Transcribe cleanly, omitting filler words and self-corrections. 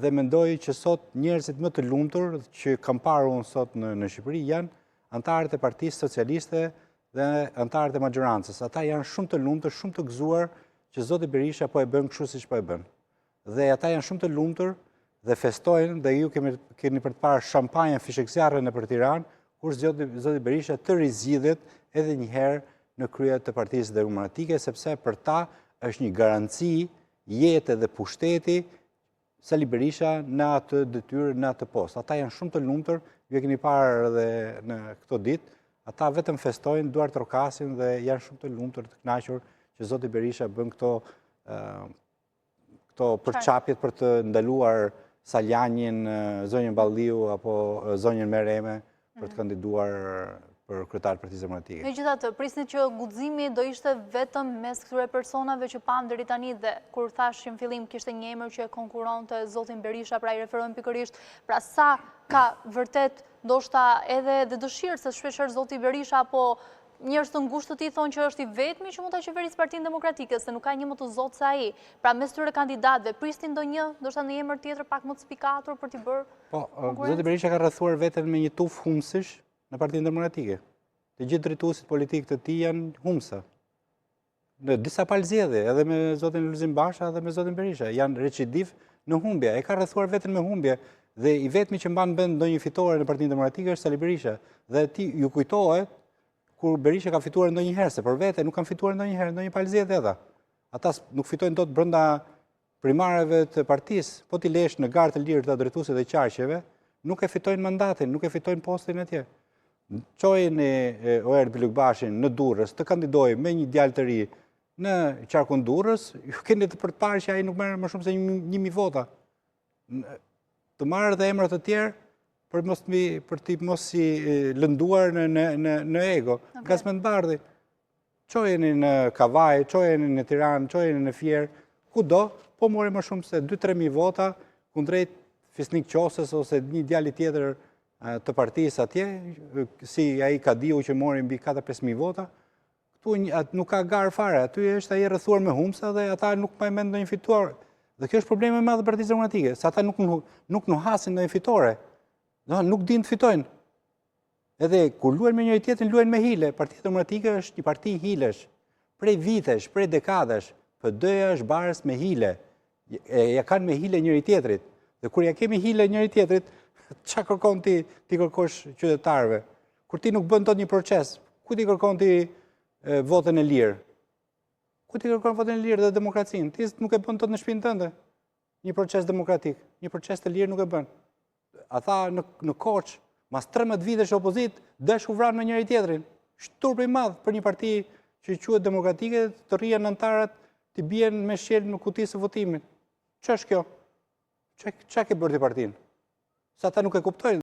dhe mendoj që sot njerëzit më të lumtur që kam parë unë sot në Shqipëri janë antarët e Partisë Socialiste dhe antarët e majorancës. Ata janë shumë të lumtur, shumë të gëzuar që zoti Berisha po e bën kështu siç po e bën. Dhe ata janë shumë të lumtur dhe festojnë dhe ju keni për të parë shampanjën fishekzjarre nëpër Tiranë, kur zoti Berisha të rizgjidhet edhe një herë në krye të Partisë Demokratike, sepse për ta është një garanci jete dhe pushteti Sali Berisha në atë detyrë, në atë post. Ata janë shumë të lumtur, ju e keni parë edhe në këto ditë, ata vetëm festojnë, duar trokasin dhe janë shumë të lumtur, të kënaqur që zoti Berisha bën këto përçapjet për të ndaluar Saljanin, zonjën Balliu apo zonjën Mereme për të kandiduar për kryetar të Partisë Demokratike. Megjithatë, prisni që guximi do ishte vetëm mes këtyre personave që pam deri tani dhe kur thashim fillim kishte një emër që e konkuronte zotin Berisha, pra i referohem pikërisht, pra sa ka vërtet ndoshta edhe dëshirë se shpeshherë zoti Berisha apo njerëz të ngushtë të tij thonë që është i vetmi që mund ta qeverisë Partinë Demokratike, se nuk ka një më të zotë se ai. Pra mes këtyre kandidatëve prisnin ndonjë, ndoshta në emër tjetër pak më të spikatur për t'i bërë. Po, zoti Berisha ka rrethuar veten me një tuf humësish në Partinë Demokratike. Të gjithë drejtuesit politikë të tij janë humësa. Në disa palëzjedhje, edhe me zotin Lulzim Basha dhe me zotin Berisha, janë recidiv në humbje. E ka rrethuar veten me humbje dhe i vetmi që mban bend ndonjë fitore në Partinë Demokratike është Sali Berisha. Dhe ti ju kujtohet kur Berisha ka fituar ndonjëherë, se për vete nuk kanë fituar ndonjëherë, ndonjë palëzjedhje ata. Ata nuk fitojnë dot brenda primareve të partisë, po ti lesh në garë të lirë të drejtuesit dhe qarqeve, nuk e fitojnë mandatin, nuk e fitojnë postin atje. Çojeni Oer Bilukbashin në Durrës të kandidojë me një djalë të ri në qarkun Durrës, ju keni të për të parë që ai nuk merr më shumë se 1000 vota. Të marrë dhe emrat të tjerë për t'i mos i lënduar në ego, nga s'mendbardhi. Çojeni në Kavaj, çojeni në Tiranë, çojeni në Fier, kudo, po mori më shumë se 2-3 vota kundrejt Fisnik Qosës ose një djali tjetër të partisë atje, si ai Kadiu që mori mbi 4-5 vota. Këtu nuk ka garë fare, aty është ai rrethuar me humsa dhe ata nuk pa mend ndonjë fitore. Dhe kjo është problemi më i madh i Partisë Demokratike, se ata nuk nuhasin ndonjë fitore. Nuk din të fitojnë. Edhe kur luajnë me njëri tjetrin, luajnë me hile. Partia Demokratike është një parti hilesh. Prej vitesh, prej dekadash, PD-ja është barës me hile. Ja kanë me hile njëri tjetrit. Dhe kur ja kemi hile njëri tjetrit, çka kërkon ti kërkosh qytetarëve? Kur ti nuk bën dot një proces, ku ti kërkon ti votën e lirë? Ku ti kërkon votën e lirë dhe demokracinë? Ti nuk e bën dot në shtëpinë tënde. Një proces demokratik, një proces të lirë nuk e bën. Ata në Korç, mas 13 vitesh opozit, desh u vranë me njëri tjetrin. Shturp i madh për një parti që quhet demokratike, të rrihen antarët, të bien me shqel në kutisë së votimit. Ç'është kjo? Ç'a ke bërë ti partinë? Sa ata nuk e kuptojnë.